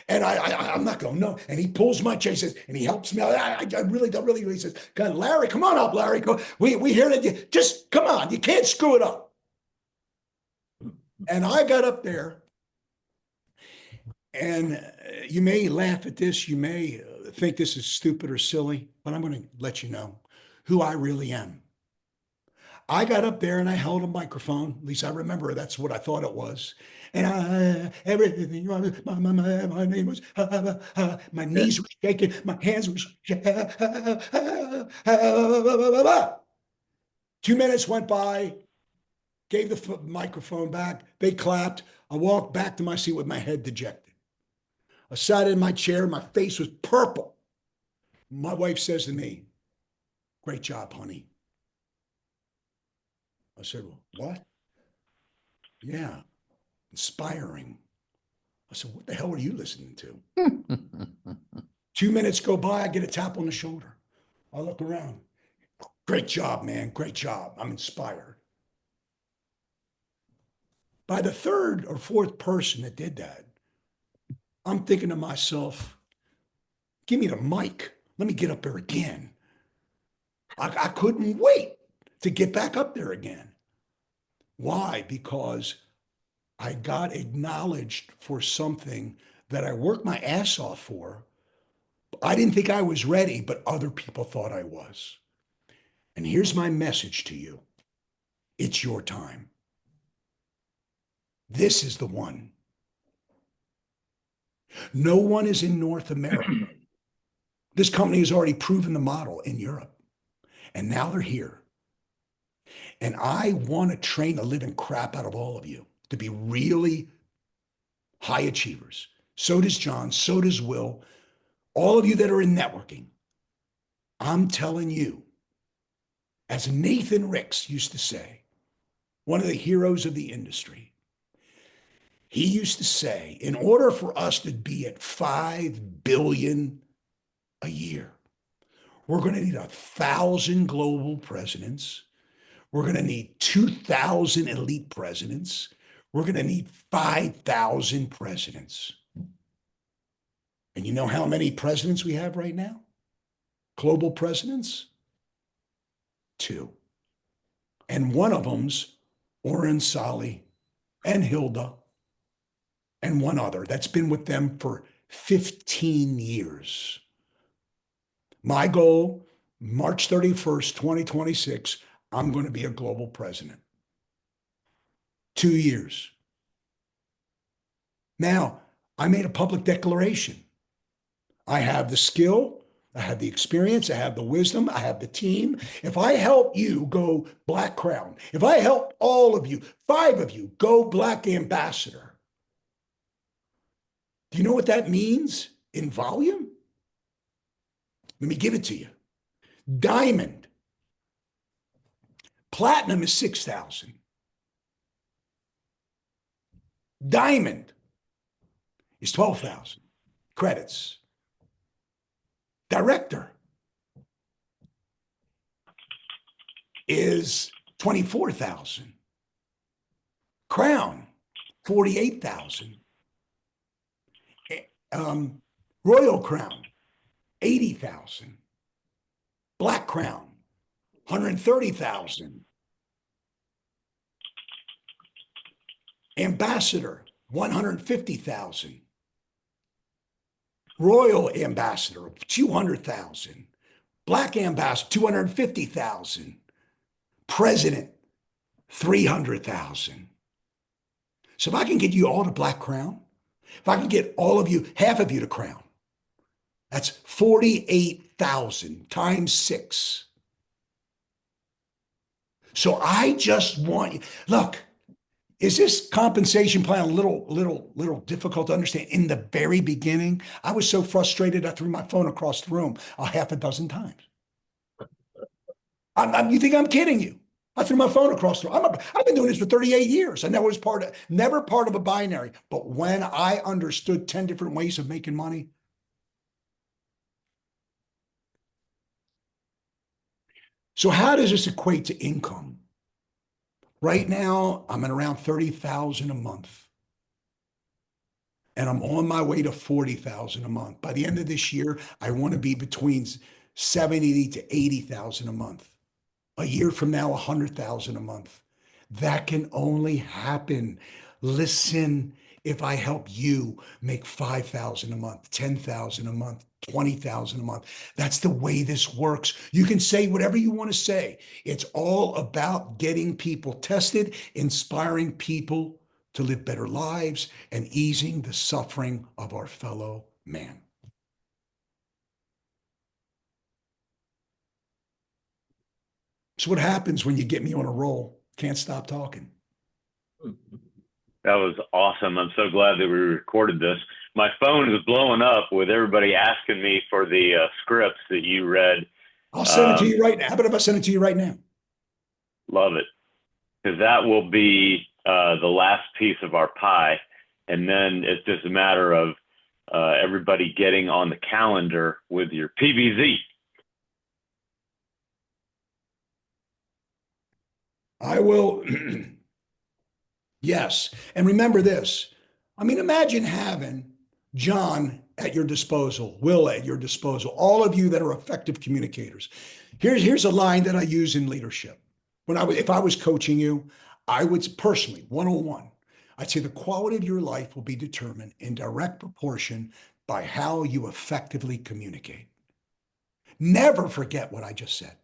And I'm not going, no. And he pulls my chair, says, and he helps me out. I really don't really. He says, God, Larry, come on up, Larry. We hear that you just come on. You can't screw it up. And I got up there, and you may laugh at this. You may think this is stupid or silly, but I'm going to let you know who I really am. I got up there and I held a microphone. At least I remember that's what I thought it was. And everything, my name was, my knees were shaking, my hands were shaking. 2 minutes went by, gave the microphone back. They clapped. I walked back to my seat with my head dejected. I sat in my chair. My face was purple. My wife says to me, great job, honey. I said, well, what? Yeah, inspiring. I said, what the hell are you listening to? 2 minutes go by, I get a tap on the shoulder. I look around. Great job, man. Great job. I'm inspired. By the third or fourth person that did that, I'm thinking to myself, give me the mic. Let me get up there again. I couldn't wait to get back up there again. Why? Because I got acknowledged for something that I worked my ass off for. I didn't think I was ready, but other people thought I was. And here's my message to you. It's your time. This is the one. No one is in North America. This company has already proven the model in Europe. And now they're here. And I want to train the living crap out of all of you to be really high achievers. So does John. So does Will. All of you that are in networking. I'm telling you, as Nathan Ricks used to say, one of the heroes of the industry, he used to say, in order for us to be at 5 billion a year, we're going to need 1,000 global presidents. We're going to need 2,000 elite presidents. We're going to need 5,000 presidents. And you know how many presidents we have right now? Global presidents? 2. And one of them's Oren Sali and Hilda and one other that's been with them for 15 years. My goal, March 31st, 2026, I'm going to be a global president. 2 years. Now, I made a public declaration. I have the skill, I have the experience, I have the wisdom, I have the team. If I help you go Black Crown, if I help all of you, 5 of you, go Black Ambassador, do you know what that means in volume? Let me give it to you. Diamond. Platinum is 6,000. Diamond is 12,000 credits. Director is 24,000. Crown, 48,000. Royal Crown, 80,000. Black Crown, 130,000. Ambassador, 150,000. Royal Ambassador, 200,000. Black ambassador, 250,000. President, 300,000. So if I can get you all to Black Crown, if I can get all of you, half of you to Crown, that's 48,000 times 6. So I just want you, look, is this compensation plan a little difficult to understand? In the very beginning, I was so frustrated I threw my phone across the room a half a dozen times. You think I'm kidding you? I threw my phone across the room. I've been doing this for 38 years. I never was never part of a binary. But when I understood 10 different ways of making money, so how does this equate to income? Right now, I'm at around 30,000 a month. And I'm on my way to 40,000 a month. By the end of this year, I want to be between 70 to 80,000 a month. A year from now, 100,000 a month. That can only happen. Listen, if I help you make 5,000 a month, 10,000 a month, 20,000 a month. That's the way this works. You can say whatever you want to say. It's all about getting people tested, inspiring people to live better lives, and easing the suffering of our fellow man. So what happens when you get me on a roll? Can't stop talking. That was awesome. I'm so glad that we recorded this. My phone is blowing up with everybody asking me for the scripts that you read. I'll send it to you right now. How about if I send it to you right now? Love it. Because that will be the last piece of our pie. And then it's just a matter of everybody getting on the calendar with your PBZ. I will. Yes. And remember this. I mean, imagine having John at your disposal, Will at your disposal, all of you that are effective communicators. Here's a line that I use in leadership. If I was coaching you, I would personally, one-on-one, I'd say the quality of your life will be determined in direct proportion by how you effectively communicate. Never forget what I just said.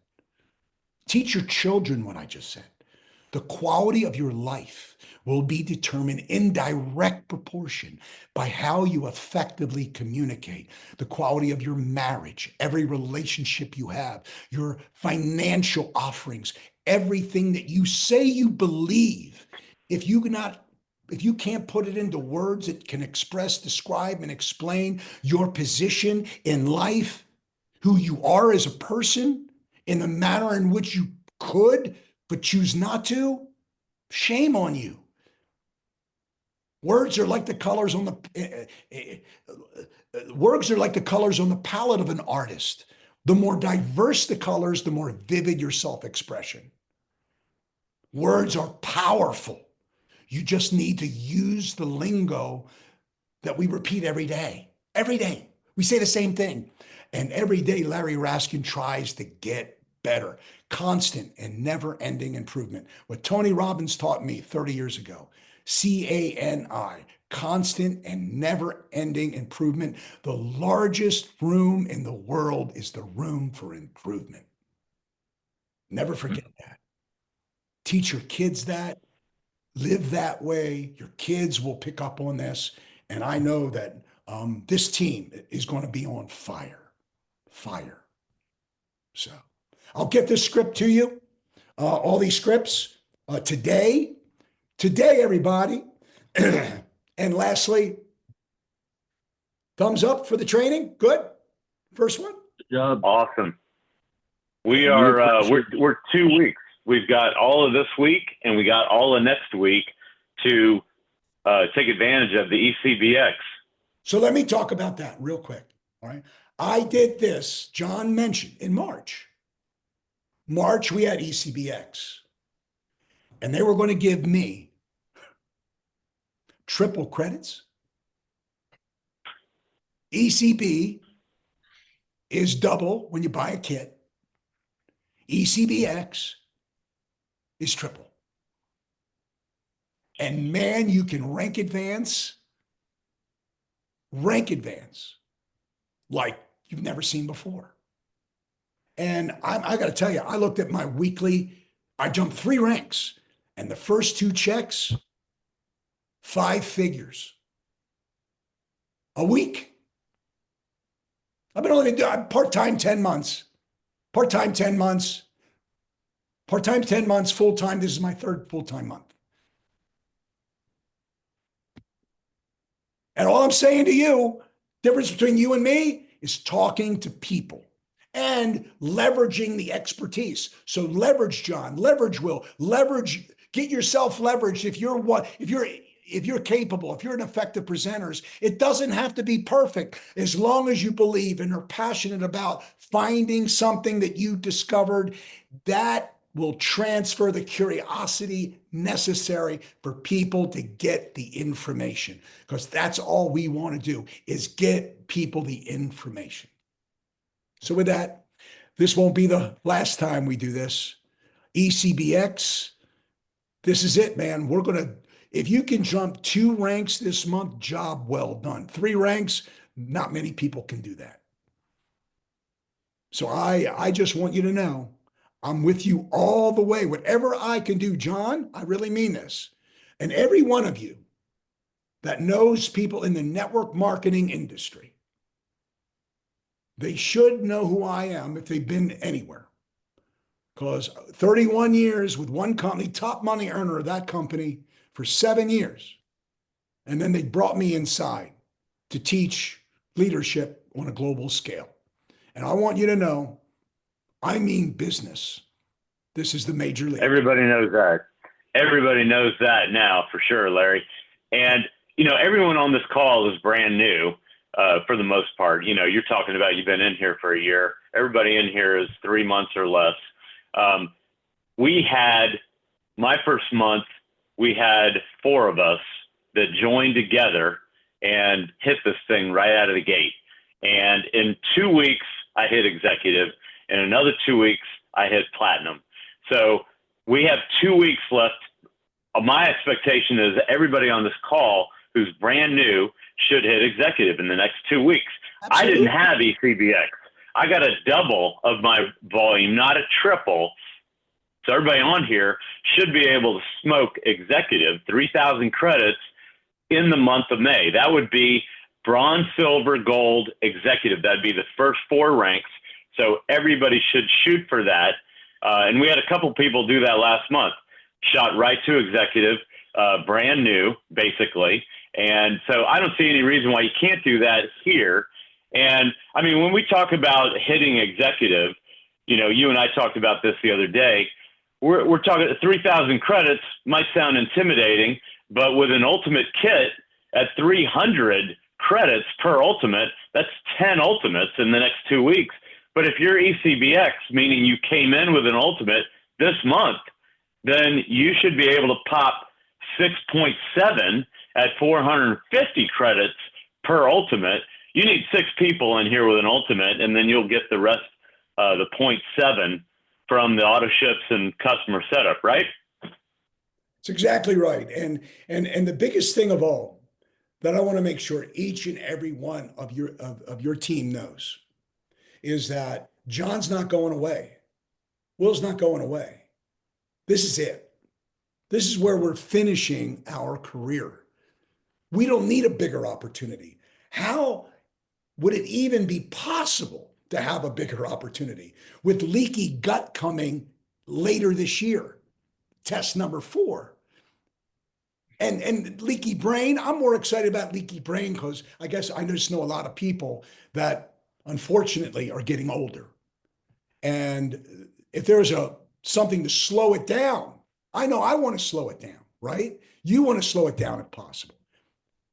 Teach your children what I just said. The quality of your life will be determined in direct proportion by how you effectively communicate. The quality of your marriage, every relationship you have, your financial offerings, everything that you say you believe. If you can't put it into words that can express, describe, and explain your position in life, who you are as a person, in the manner in which you could but choose not to, shame on you. Words are like the colors on the palette of an artist. The more diverse the colors, the more vivid your self-expression. Words are powerful. You just need to use the lingo that we repeat every day. Every day. We say the same thing. And every day, Larry Raskin tries to get better. Constant and never-ending improvement. What Tony Robbins taught me 30 years ago. CANI. Constant and never-ending improvement. The largest room in the world is the room for improvement. Never forget that. Teach your kids that. Live that way. Your kids will pick up on this. And I know that this team is going to be on fire. Fire. So I'll get this script to you. All these scripts today, everybody. And lastly, thumbs up for the training. Good. First one. Good job. Awesome. We are we're 2 weeks. We've got all of this week and we got all of next week to take advantage of the ECBx. So let me talk about that real quick. All right. I did this, John mentioned, in March. March, we had ECBx. And they were going to give me triple credits. ECB is double when you buy a kit. ECBx is triple. And man, you can rank advance like you've never seen before. And I got to tell you, I looked at my weekly, I jumped 3 ranks, and the first 2 checks, 5 figures a week. I've been only doing part-time 10 months, part-time 10 months, part-time 10 months, full-time. This is my third full-time month. And all I'm saying to you, difference between you and me is talking to people and leveraging the expertise. So leverage John, leverage Will, leverage, get yourself leveraged. If you're capable, if you're an effective presenter, it doesn't have to be perfect as long as you believe and are passionate about finding something that you discovered that will transfer the curiosity necessary for people to get the information, because that's all we want to do is get people the information. So with that, this won't be the last time we do this. ECBx, this is it, man. We're going to, if you can jump 2 ranks this month, job well done. 3 ranks, not many people can do that. So I just want you to know, I'm with you all the way. Whatever I can do, John, I really mean this. And every one of you that knows people in the network marketing industry, they should know who I am if they've been anywhere. Because 31 years with one company, top money earner of that company for 7 years. And then they brought me inside to teach leadership on a global scale. And I want you to know, I mean business. This is the major league. Everybody knows that. Everybody knows that now for sure, Larry. And, everyone on this call is brand new for the most part. You're talking about you've been in here for a year. Everybody in here is 3 months or less. We had, my first month, we had 4 of us that joined together and hit this thing right out of the gate. And in 2 weeks, I hit executive. In another 2 weeks, I hit platinum. So we have 2 weeks left. My expectation is that everybody on this call who's brand new should hit executive in the next 2 weeks. Absolutely. I didn't have ECBx. I got a double of my volume, not a triple. So everybody on here should be able to smoke executive, 3,000 credits in the month of May. That would be bronze, silver, gold, executive. That'd be the first 4 ranks. So everybody should shoot for that. And we had a couple people do that last month, shot right to executive, brand new, basically. And so I don't see any reason why you can't do that here. And I mean, when we talk about hitting executive, you and I talked about this the other day. We're talking 3,000 credits might sound intimidating, but with an ultimate kit at 300 credits per ultimate, that's 10 ultimates in the next 2 weeks. But if you're ECBx, meaning you came in with an ultimate this month, then you should be able to pop 6.7 at 450 credits per ultimate. You need 6 people in here with an ultimate, and then you'll get the rest, the 0.7 from the auto ships and customer setup, right? It's exactly right. And the biggest thing of all that I want to make sure each and every one of your team knows is that John's not going away. Will's not going away. This is it. This is where we're finishing our career. We don't need a bigger opportunity. How would it even be possible to have a bigger opportunity with leaky gut coming later this year? Test number 4. And leaky brain, I'm more excited about leaky brain because I guess I just know a lot of people that unfortunately are getting older. And if there's something to slow it down, I know I want to slow it down, right? You want to slow it down if possible.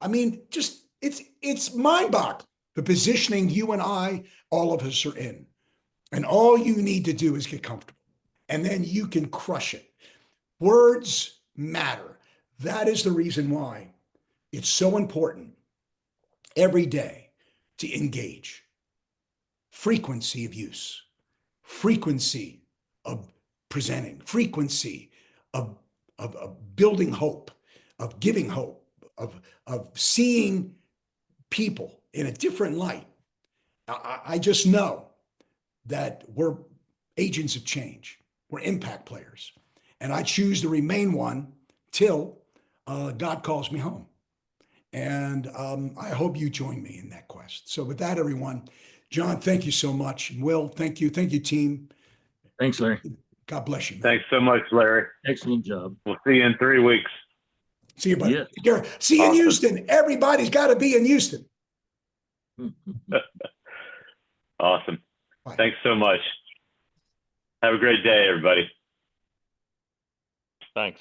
I mean, just it's mind-boggling, the positioning you and I, all of us are in. And all you need to do is get comfortable. And then you can crush it. Words matter. That is the reason why it's so important every day to engage. Frequency of use, frequency of presenting, frequency of building hope, of giving hope, of seeing people in a different light. I just know that we're agents of change. We're impact players. And I choose to remain one till God calls me home. And I hope you join me in that quest. So with that, everyone, John, thank you so much. Will, thank you. Thank you, team. Thanks, Larry. God bless you, man. Thanks so much, Larry. Excellent job. We'll see you in 3 weeks. See you, buddy. Yeah. See you in Awesome. Houston. Everybody's got to be in Houston. Awesome. Bye. Thanks so much. Have a great day, everybody. Thanks.